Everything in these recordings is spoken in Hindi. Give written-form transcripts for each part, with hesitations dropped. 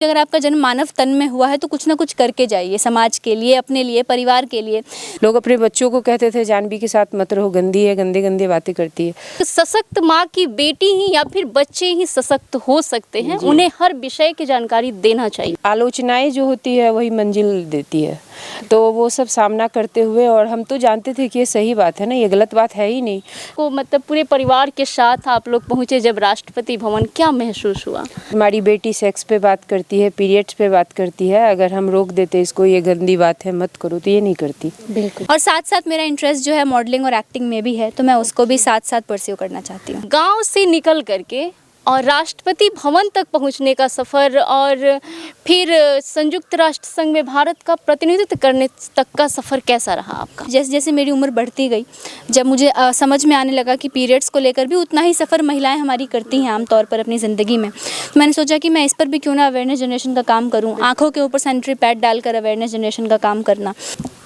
अगर आपका जन्म मानव तन में हुआ है तो कुछ ना कुछ करके जाइए, समाज के लिए, अपने लिए, परिवार के लिए। लोग अपने बच्चों को कहते थे जानवी के साथ मत रहो, गंदी है, गंदे गंदे बातें करती है। सशक्त माँ की बेटी ही या फिर बच्चे ही सशक्त हो सकते हैं, उन्हें हर विषय की जानकारी देना चाहिए। आलोचनाएं जो होती है वही मंजिल देती है, तो वो सब सामना करते हुए, और हम तो जानते थे कि ये सही बात है ना, ये गलत बात है ही नहीं। को मतलब पूरे परिवार के साथ आप लोग पहुँचे जब राष्ट्रपति भवन, क्या महसूस हुआ? हमारी बेटी सेक्स पे बात करती है, पीरियड्स पे बात करती है। अगर हम रोक देते इसको, ये गंदी बात है मत करो, तो ये नहीं करती। बिल्कुल। और साथ साथ मेरा इंटरेस्ट जो है मॉडलिंग और एक्टिंग में भी है, तो मैं उसको भी साथ साथ परस्यू करना चाहती हूँ। गाँव से निकल करके और राष्ट्रपति भवन तक पहुंचने का सफ़र और फिर संयुक्त राष्ट्र संघ में भारत का प्रतिनिधित्व करने तक का सफ़र कैसा रहा आपका? जैसे जैसे मेरी उम्र बढ़ती गई, जब मुझे समझ में आने लगा कि पीरियड्स को लेकर भी उतना ही सफ़र महिलाएं हमारी करती हैं आमतौर पर अपनी ज़िंदगी में, तो मैंने सोचा कि मैं इस पर भी क्यों ना अवेयरनेस जनरेशन का काम करूँ, आँखों के ऊपर सैनिटरी पैड डालकर अवेयरनेस जनरेशन का काम करना।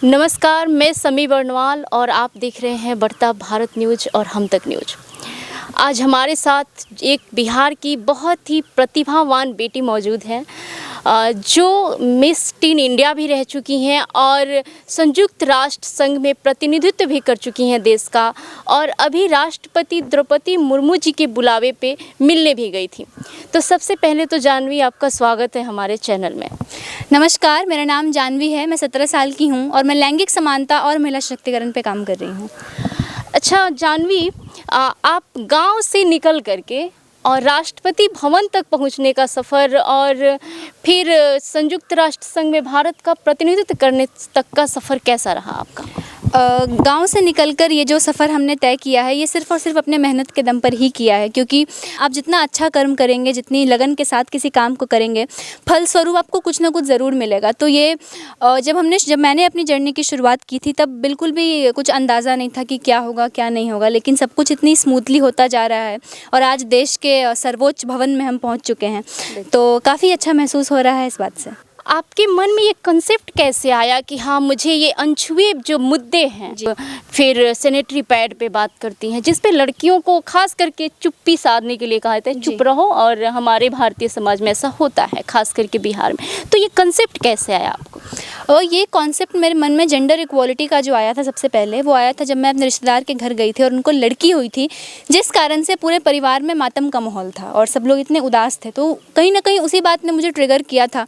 नमस्कार, मैं समी बर्नवाल और आप देख रहे हैं बढ़ता भारत न्यूज़ और हम तक न्यूज़। आज हमारे साथ एक बिहार की बहुत ही प्रतिभावान बेटी मौजूद है, जो मिस टीन इंडिया भी रह चुकी हैं और संयुक्त राष्ट्र संघ में प्रतिनिधित्व भी कर चुकी हैं देश का, और अभी राष्ट्रपति द्रौपदी मुर्मू जी के बुलावे पे मिलने भी गई थी। तो सबसे पहले तो जानवी, आपका स्वागत है हमारे चैनल में। नमस्कार, मेरा नाम जानवी है, मैं 17 साल की हूँ और मैं लैंगिक समानता और महिला सशक्तिकरण पे काम कर रही हूँ। अच्छा जानवी, आप गांव से निकल करके और राष्ट्रपति भवन तक पहुंचने का सफ़र और फिर संयुक्त राष्ट्र संघ में भारत का प्रतिनिधित्व करने तक का सफ़र कैसा रहा आपका? गांव से निकलकर ये जो सफ़र हमने तय किया है, ये सिर्फ़ और सिर्फ अपने मेहनत के दम पर ही किया है, क्योंकि आप जितना अच्छा कर्म करेंगे, जितनी लगन के साथ किसी काम को करेंगे, फल स्वरूप आपको कुछ ना कुछ ज़रूर मिलेगा। तो ये जब मैंने अपनी जर्नी की शुरुआत की थी, तब बिल्कुल भी कुछ अंदाज़ा नहीं था कि क्या होगा क्या नहीं होगा, लेकिन सब कुछ इतनी स्मूथली होता जा रहा है और आज देश के सर्वोच्च भवन में हम पहुँच चुके हैं, तो काफ़ी अच्छा महसूस हो रहा है इस बात से। आपके मन में ये कंसेप्ट कैसे आया कि हाँ, मुझे ये अनछुए जो मुद्दे हैं, फिर सैनिटरी पैड पे बात करती हैं जिस पे लड़कियों को खास करके चुप्पी साधने के लिए कहा जाता है, चुप रहो, और हमारे भारतीय समाज में ऐसा होता है, खास करके बिहार में, तो ये कंसेप्ट कैसे आया आपको? और ये कॉन्सेप्ट मेरे मन में जेंडर इक्वालिटी का जो आया था, सबसे पहले वो आया था जब मैं अपने रिश्तेदार के घर गई थी और उनको लड़की हुई थी, जिस कारण से पूरे परिवार में मातम का माहौल था और सब लोग इतने उदास थे। तो कहीं ना कहीं उसी बात ने मुझे ट्रिगर किया था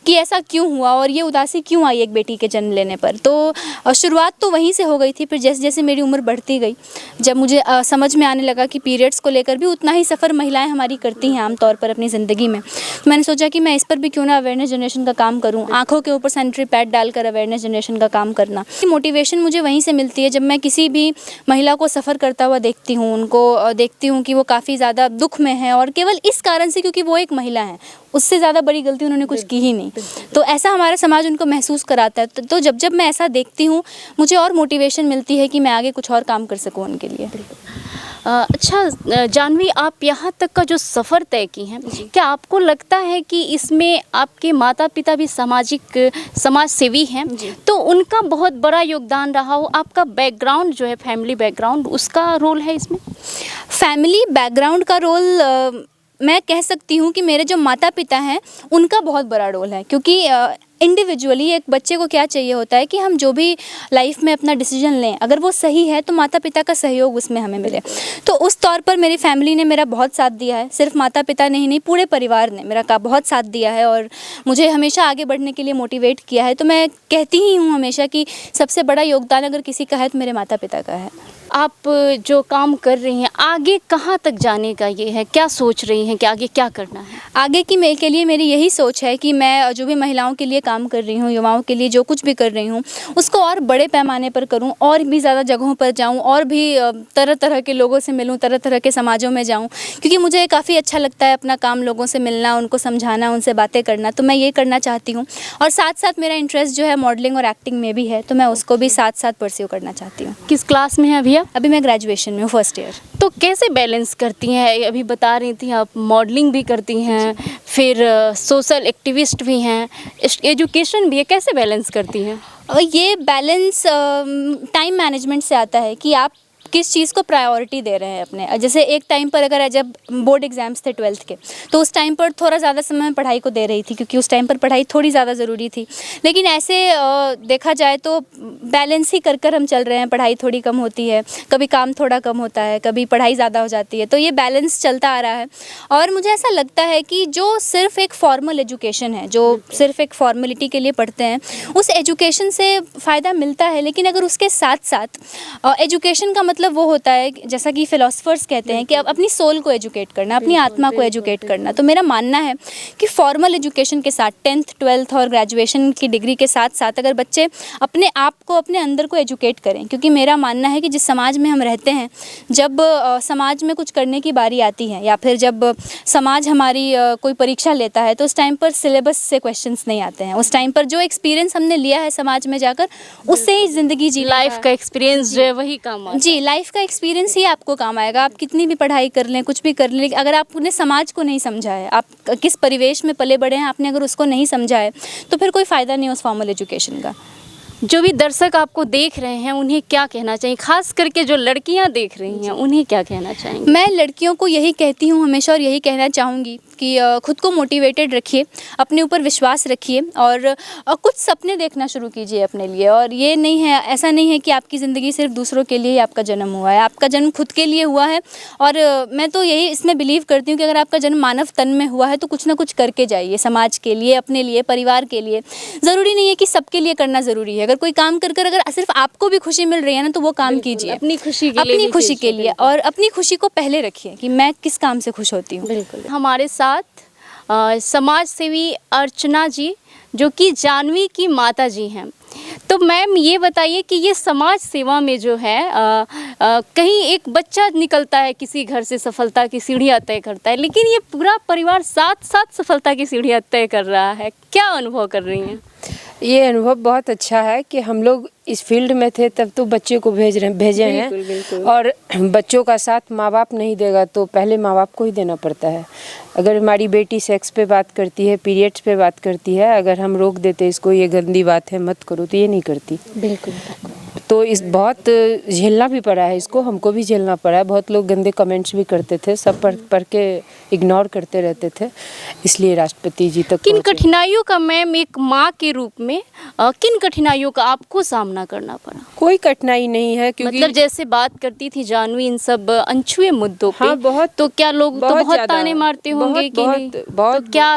कि ऐसा क्यों हुआ और ये उदासी क्यों आई एक बेटी के जन्म लेने पर। तो शुरुआत तो वहीं से हो गई थी। फिर जैसे जैसे मेरी उम्र बढ़ती गई, जब मुझे समझ में आने लगा कि पीरियड्स को लेकर भी उतना ही सफ़र महिलाएं हमारी करती हैं आमतौर पर अपनी ज़िंदगी में, तो मैंने सोचा कि मैं इस पर भी क्यों ना अवेयरनेस जनरेशन का काम करूँ, आँखों के ऊपर सैनिटरी पैड डालकर अवेयरनेस जनरेशन का काम करना। मोटिवेशन मुझे वहीं से मिलती है जब मैं किसी भी महिला को सफ़र करता हुआ देखती हूँ, उनको देखती हूँ कि वो काफ़ी ज़्यादा दुख में है, और केवल इस कारण से क्योंकि वो एक महिला है, उससे ज़्यादा बड़ी गलती उन्होंने कुछ की ही नहीं। तो ऐसा हमारा समाज उनको महसूस कराता है। तो जब जब मैं ऐसा देखती हूँ, मुझे और मोटिवेशन मिलती है कि मैं आगे कुछ और काम कर सकूँ उनके लिए। अच्छा जानवी, आप यहाँ तक का जो सफ़र तय की हैं, क्या आपको लगता है कि इसमें आपके माता पिता भी समाज सेवी हैं, तो उनका बहुत बड़ा योगदान रहा हो? आपका बैकग्राउंड जो है, फैमिली बैकग्राउंड, उसका रोल है इसमें? फैमिली बैकग्राउंड का रोल मैं कह सकती हूँ कि मेरे जो माता पिता हैं उनका बहुत बड़ा रोल है, क्योंकि इंडिविजुअली एक बच्चे को क्या चाहिए होता है कि हम जो भी लाइफ में अपना डिसीजन लें, अगर वो सही है तो माता पिता का सहयोग उसमें हमें मिले। तो उस तौर पर मेरी फैमिली ने मेरा बहुत साथ दिया है, सिर्फ माता पिता ने ही नहीं, पूरे परिवार ने मेरा बहुत साथ दिया है और मुझे हमेशा आगे बढ़ने के लिए मोटिवेट किया है। तो मैं कहती ही हूँ हमेशा कि सबसे बड़ा योगदान अगर किसी का है तो मेरे माता पिता का है। आप जो काम कर रही हैं, आगे कहाँ तक जाने का ये है, क्या सोच रही हैं कि आगे क्या करना है? आगे की मेरे के लिए मेरी यही सोच है कि मैं जो भी महिलाओं के लिए काम कर रही हूँ, युवाओं के लिए जो कुछ भी कर रही हूँ, उसको और बड़े पैमाने पर करूँ, और भी ज़्यादा जगहों पर जाऊँ, और भी तरह तरह के लोगों से मिलूँ, तरह तरह के समाजों में जाऊँ, क्योंकि मुझे काफ़ी अच्छा लगता है अपना काम लोगों से मिलना, उनको समझाना, उनसे बातें करना। तो मैं ये करना चाहती हूँ, और साथ साथ मेरा इंटरेस्ट जो है मॉडलिंग और एक्टिंग में भी है, तो मैं उसको भी साथ साथ परस्यू करना चाहती हूँ। किस क्लास में है अभी आप? अभी मैं ग्रेजुएशन में हूँ, फर्स्ट ईयर। तो कैसे बैलेंस करती हैं? अभी बता रही थी आप मॉडलिंग भी करती हैं, फिर सोशल एक्टिविस्ट भी हैं, एजुकेशन भी है, कैसे बैलेंस करती हैं? ये बैलेंस टाइम मैनेजमेंट से आता है कि आप किस चीज़ को प्रायोरिटी दे रहे हैं अपने। जैसे एक टाइम पर अगर जब बोर्ड एग्ज़ाम्स थे 12th के, तो उस टाइम पर थोड़ा ज़्यादा समय मैं पढ़ाई को दे रही थी, क्योंकि उस टाइम पर पढ़ाई थोड़ी ज़्यादा ज़रूरी थी। लेकिन ऐसे देखा जाए तो बैलेंस ही कर कर हम चल रहे हैं। पढ़ाई थोड़ी कम होती है, कभी काम थोड़ा कम होता है, कभी पढ़ाई ज़्यादा हो जाती है, तो ये बैलेंस चलता आ रहा है। और मुझे ऐसा लगता है कि जो सिर्फ एक फॉर्मल एजुकेशन है, जो सिर्फ एक फॉर्मेलिटी के लिए पढ़ते हैं, उस एजुकेशन से फ़ायदा मिलता है। लेकिन अगर उसके साथ साथ एजुकेशन का मतलब वो होता है, जैसा कि फ़िलासफ़र्स कहते हैं कि अब अपनी सोल को एजुकेट करना, अपनी आत्मा को एजुकेट करना। तो मेरा मानना है कि फॉर्मल एजुकेशन के साथ 10th 12th और ग्रेजुएशन की डिग्री के साथ साथ अगर बच्चे अपने आप को, अपने अंदर को एजुकेट करें, क्योंकि मेरा मानना है कि जिस समाज में हम रहते हैं, जब समाज में कुछ करने की बारी आती है या फिर जब समाज हमारी कोई परीक्षा लेता है, तो उस टाइम पर सिलेबस से क्वेश्चंस नहीं आते हैं। उस टाइम पर जो एक्सपीरियंस हमने लिया है समाज में जाकर, उससे ही ज़िंदगी जी, लाइफ का एक्सपीरियंस जो है वही काम आता है। जी, लाइफ का एक्सपीरियंस ही आपको काम आएगा। आप कितनी भी पढ़ाई कर लें, कुछ भी कर लें, अगर आपने समाज को नहीं समझा है, आप किस परिवेश में पले बड़े हैं, आपने अगर उसको नहीं समझा है, तो फिर कोई फ़ायदा नहीं उस फॉर्मल एजुकेशन का। जो भी दर्शक आपको देख रहे हैं उन्हें क्या कहना चाहिए, खास करके जो लड़कियां देख रही हैं उन्हें क्या कहना चाहेंगे? मैं लड़कियों को यही कहती हूँ हमेशा, और यही कहना चाहूँगी कि खुद को मोटिवेटेड रखिए, अपने ऊपर विश्वास रखिए, और कुछ सपने देखना शुरू कीजिए अपने लिए। और ये नहीं है, ऐसा नहीं है कि आपकी ज़िंदगी सिर्फ दूसरों के लिए ही आपका जन्म हुआ है, आपका जन्म खुद के लिए हुआ है। और मैं तो यही इसमें बिलीव करती हूँ कि अगर आपका जन्म मानव तन में हुआ है, तो कुछ ना कुछ करके जाइए, समाज के लिए, अपने लिए, परिवार के लिए। ज़रूरी नहीं है कि सबके लिए करना ज़रूरी है। अगर कोई काम कर कर अगर सिर्फ आपको भी खुशी मिल रही है ना, तो वो काम कीजिए अपनी खुशी के लिए, अपनी खुशी के लिए। और अपनी खुशी को पहले रखिए कि मैं किस काम से खुश होती हूँ। बिल्कुल। हमारे साथ समाज सेवी अर्चना जी, जो कि जानवी की माता जी हैं। तो मैम ये बताइए कि ये समाज सेवा में जो है कहीं एक बच्चा निकलता है किसी घर से, सफलता की सीढ़ियाँ तय करता है, लेकिन ये पूरा परिवार साथ साथ सफलता की सीढ़ियाँ तय कर रहा है। क्या अनुभव कर रही हैं? ये अनुभव बहुत अच्छा है कि हम लोग इस फील्ड में थे तब तो बच्चे को भेजे हैं। बिल्कुल। और बच्चों का साथ माँ बाप नहीं देगा तो पहले माँ बाप को ही देना पड़ता है। अगर हमारी बेटी सेक्स पे बात करती है, पीरियड्स पे बात करती है, अगर हम रोक देते इसको, ये गंदी बात है मत करो, तो ये नहीं करती। बिल्कुल। तो इस बहुत झेलना भी पड़ा है, इसको हमको भी झेलना पड़ा है। बहुत लोग गंदे कमेंट्स भी करते थे, सब पढ़ के इग्नोर करते रहते थे, इसलिए राष्ट्रपति जी तक किन कठिनाइयों का मैम एक माँ के रूप में किन कठिनाइयों का आपको सामना करना पड़ा? कोई कठिनाई नहीं है, क्योंकि मतलब जैसे बात करती थी जानवी इन सब अनछुए मुद्दों पे, हाँ, बहुत, तो क्या लोग तो बहुत ताने मारते होंगे कि बहुत, नहीं? बहुत, तो क्या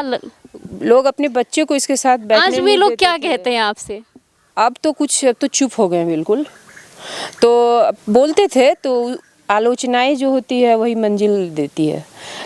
लोग अपने बच्चे को इसके साथ बैठने आज वे लोग क्या कहते हैं आपसे? अब तो चुप हो गए बिल्कुल। तो बोलते थे तो आलोचनाएं जो होती है वही मंजिल देती है,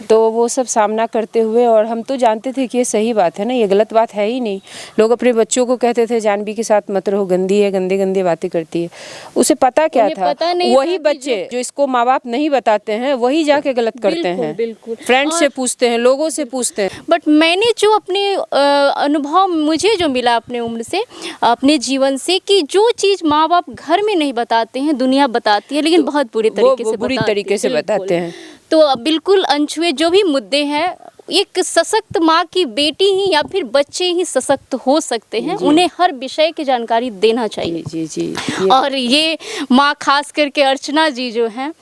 तो वो सब सामना करते हुए, और हम तो जानते थे कि ये सही बात है ना, ये गलत बात है ही नहीं। लोग अपने बच्चों को कहते थे जानवी के साथ मत रहो, गंदी है, गंदे गंदे बातें करती है। उसे पता क्या था? वही बच्चे जो इसको माँ बाप नहीं बताते हैं वही जाके गलत करते हैं। बिल्कुल। फ्रेंड से पूछते हैं, लोगों से पूछते हैं। बट मैंने जो अपने अनुभव मुझे जो मिला अपने उम्र से, अपने जीवन से, कि जो चीज़ माँ बाप घर में नहीं बताते हैं दुनिया बताती है, लेकिन बहुत बुरी तरीके से बताते हैं। तो बिल्कुल अनछुए जो भी मुद्दे हैं, एक सशक्त माँ की बेटी ही या फिर बच्चे ही सशक्त हो सकते हैं, उन्हें हर विषय की जानकारी देना चाहिए। जी। और ये माँ खास करके अर्चना जी जो हैं,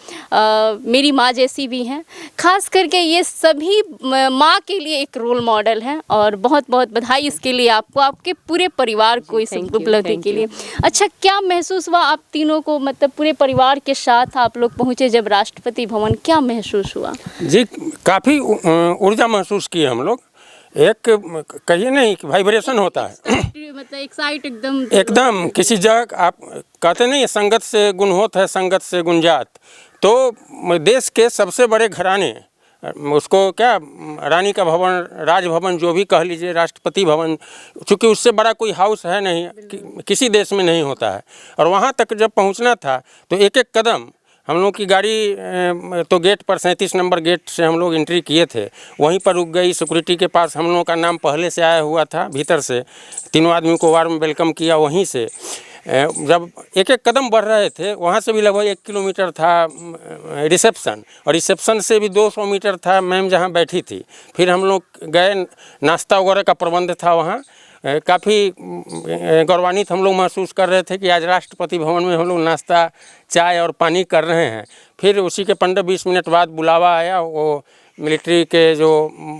मेरी माँ जैसी भी हैं, खास करके ये सभी माँ के लिए एक रोल मॉडल हैं। और बहुत बहुत बधाई इसके लिए आपको, आपके पूरे परिवार को इस उपलब्धि के लिए। अच्छा, क्या महसूस हुआ आप तीनों को, मतलब पूरे परिवार के साथ आप लोग पहुँचे जब राष्ट्रपति भवन, क्या महसूस हुआ? जी, काफ़ी ऊर्जा महसूस किए हम लोग। एक कहिए नहीं कि वाइब्रेशन होता है, मतलब एक्साइट एकदम किसी जगह। आप कहते नहीं, संगत से गुण होत है, संगत से गुणजात। तो देश के सबसे बड़े घराने, उसको क्या रानी का भवन, राजभवन जो भी कह लीजिए, राष्ट्रपति भवन, चूँकि उससे बड़ा कोई हाउस है नहीं, किसी देश में नहीं होता है। और वहाँ तक जब पहुँचना था तो एक एक कदम हम लोग की गाड़ी तो गेट पर 37 नंबर गेट से हम लोग एंट्री किए थे, वहीं पर रुक गई। सिक्योरिटी के पास हम लोगों का नाम पहले से आया हुआ था, भीतर से तीनों आदमी को वार्म वेलकम किया। वहीं से जब एक एक कदम बढ़ रहे थे, वहाँ से भी लगभग 1 किलोमीटर था रिसेप्शन, और रिसेप्शन से भी 200 मीटर था मैम जहाँ बैठी थी। फिर हम लोग गए, नाश्ता वगैरह का प्रबंध था वहाँ, काफ़ी गौरवान्वित हम लोग महसूस कर रहे थे कि आज राष्ट्रपति भवन में हम लोग नाश्ता, चाय और पानी कर रहे हैं। फिर उसी के 15-20 मिनट बाद बुलावा आया, वो मिलिट्री के जो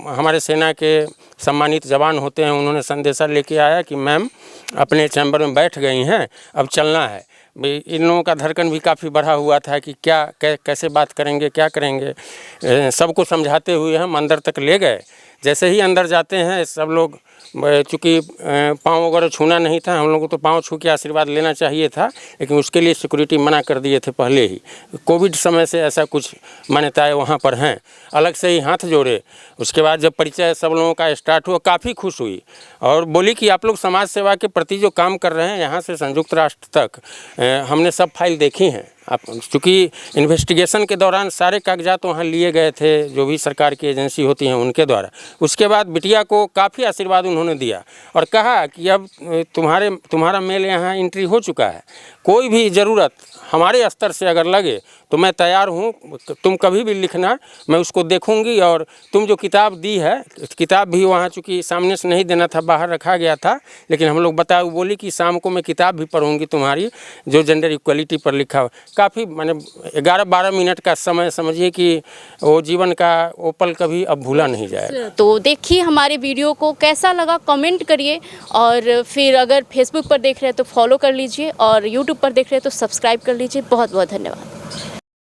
हमारे सेना के सम्मानित जवान होते हैं, उन्होंने संदेशा लेके आया कि मैम अपने चैम्बर में बैठ गई हैं, अब चलना है। भाई इन लोगों का धड़कन भी काफ़ी बढ़ा हुआ था कि क्या कैसे बात करेंगे, क्या करेंगे। सबको समझाते हुए हम अंदर तक ले गए। जैसे ही अंदर जाते हैं सब लोग, चूँकि पाँव वगैरह छूना नहीं था, हम लोग को तो पाँव छू के आशीर्वाद लेना चाहिए था, लेकिन उसके लिए सिक्योरिटी मना कर दिए थे पहले ही। कोविड समय से ऐसा कुछ मान्यताएं वहाँ पर हैं। अलग से ही हाथ जोड़े। उसके बाद जब परिचय सब लोगों का स्टार्ट हुआ, काफ़ी खुश हुई और बोली कि आप लोग समाज सेवा के प्रति जो काम कर रहे हैं, यहाँ से संयुक्त राष्ट्र तक हमने सब फाइल देखी हैं। आप चूँकि इन्वेस्टिगेशन के दौरान सारे कागजात वहाँ लिए गए थे, जो भी सरकार की एजेंसी होती हैं उनके द्वारा। उसके बाद बिटिया को काफ़ी आशीर्वाद उन्होंने दिया और कहा कि अब तुम्हारा मेल यहाँ एंट्री हो चुका है, कोई भी ज़रूरत हमारे स्तर से अगर लगे तो मैं तैयार हूँ, तुम कभी भी लिखना, मैं उसको देखूंगी। और तुम जो किताब दी है, किताब भी वहाँ चूँकि सामने से नहीं देना था, बाहर रखा गया था, लेकिन हम लोग बताया, वो बोली कि शाम को मैं किताब भी पढ़ूंगी तुम्हारी जो जेंडर इक्वलिटी पर लिखा हुआ। काफ़ी मैंने 11-12 मिनट का समय, समझिए कि वो जीवन का वो पल कभी अब भूला नहीं जाएगा। तो देखिए हमारे वीडियो को कैसा लगा कमेंट करिए, और फिर अगर फेसबुक पर देख रहे हैं तो फॉलो कर लीजिए और यूट्यूब पर देख रहे हैं तो सब्सक्राइब कर लीजिए। बहुत बहुत धन्यवाद।